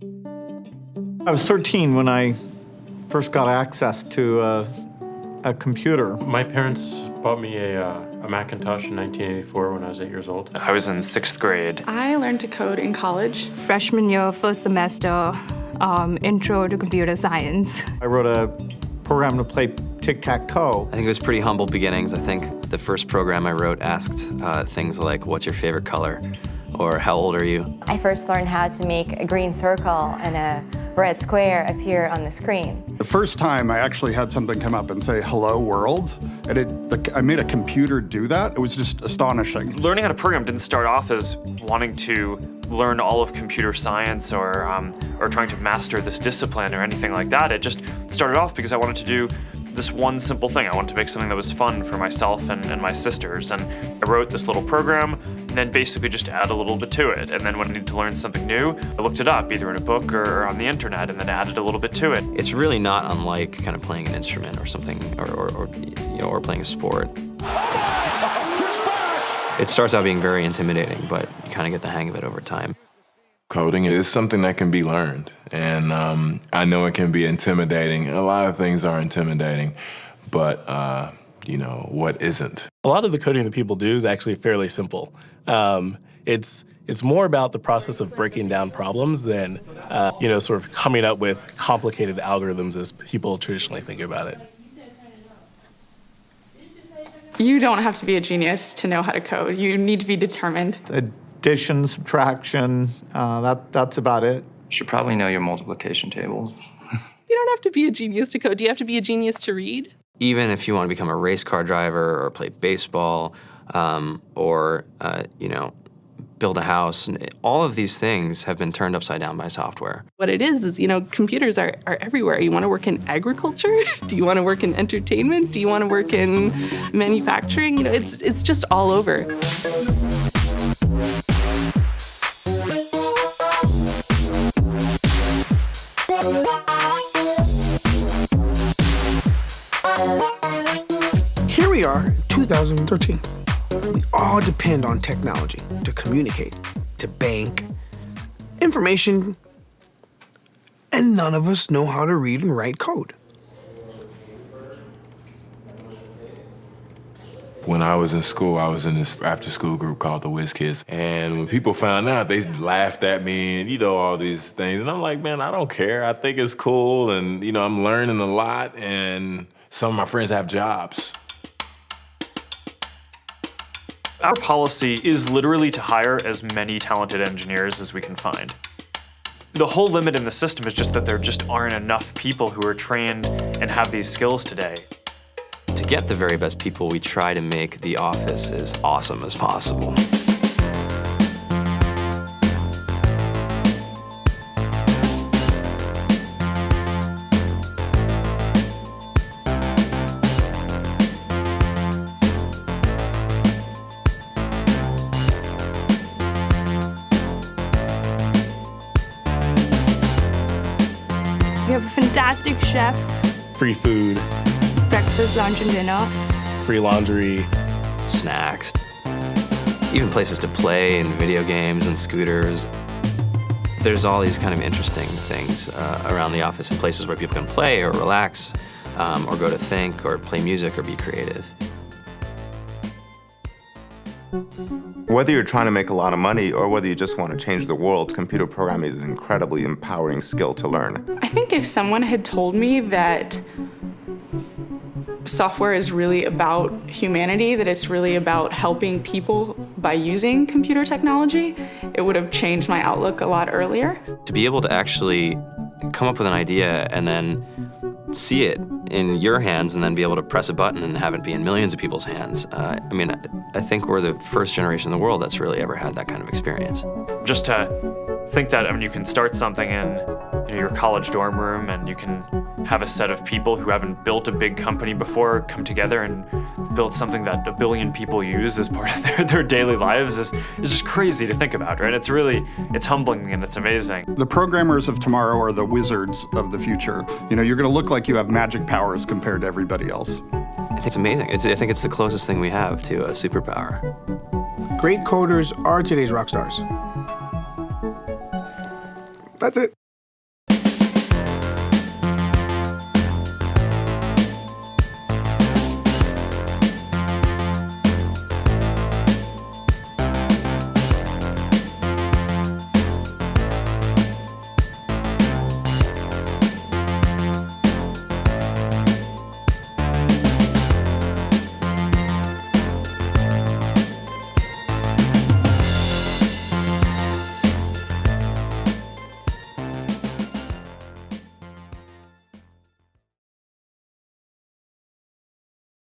I was 13 when I first got access to a computer. My parents bought me a Macintosh in 1984 when I was 8 years old. I was in 6th grade. I learned to code in college. Freshman year, first semester, intro to computer science. I wrote a program to play tic-tac-toe. I think it was pretty humble beginnings. I think the first program I wrote asked things like, what's your favorite color? Or how old are you? I first learned how to make a green circle and a red square appear on the screen. The first time I actually had something come up and say, hello world, and I made a computer do that. It was just astonishing. Learning how to program didn't start off as wanting to learn all of computer science or trying to master this discipline or anything like that. It just started off because I wanted to do this one simple thing. I wanted to make something that was fun for myself and my sisters. And I wrote this little program and then basically just add a little bit to it. And then when I needed to learn something new, I looked it up either in a book or on the internet and then added a little bit to it. It's really not unlike kind of playing an instrument or something, or playing a sport. It starts out being very intimidating, but you kind of get the hang of it over time. Coding is something that can be learned, and I know it can be intimidating. A lot of things are intimidating, but what isn't? A lot of the coding that people do is actually fairly simple. It's more about the process of breaking down problems than sort of coming up with complicated algorithms as people traditionally think about it. You don't have to be a genius to know how to code. You need to be determined. Addition, subtraction, that's about it. You should probably know your multiplication tables. You don't have to be a genius to code. Do you have to be a genius to read? Even if you want to become a race car driver or play baseball or build a house, all of these things have been turned upside down by software. What it is, computers are everywhere. You want to work in agriculture? Do you want to work in entertainment? Do you want to work in manufacturing? It's just all over. Here we are, 2013. We all depend on technology to communicate, to bank, information, and none of us know how to read and write code. When I was in school, I was in this after-school group called the Whiz Kids. And when people found out, they laughed at me and, all these things. And I'm like, man, I don't care. I think it's cool. And, I'm learning a lot. And some of my friends have jobs. Our policy is literally to hire as many talented engineers as we can find. The whole limit in the system is just that there just aren't enough people who are trained and have these skills today. To get the very best people, we try to make the office as awesome as possible. We have a fantastic chef, Free food, breakfast, lunch, and dinner. free laundry. Snacks, even places to play and video games and scooters. There's all these kind of interesting things around the office and places where people can play or relax or go to think or play music or be creative. Whether you're trying to make a lot of money or whether you just want to change the world, computer programming is an incredibly empowering skill to learn. I think if someone had told me that software is really about humanity, that it's really about helping people by using computer technology, it would have changed my outlook a lot earlier. To be able to actually come up with an idea and then see it in your hands and then be able to press a button and have it be in millions of people's hands. I think we're the first generation in the world that's really ever had that kind of experience. Just to think that, you can start something in your college dorm room and you can have a set of people who haven't built a big company before come together and build something that 1 billion people use as part of their daily lives is just crazy to think about, right? It's humbling and it's amazing. The programmers of tomorrow are the wizards of the future. You're going to look like you have magic powers compared to everybody else. I think it's amazing. I think it's the closest thing we have to a superpower. Great coders are today's rock stars. That's it.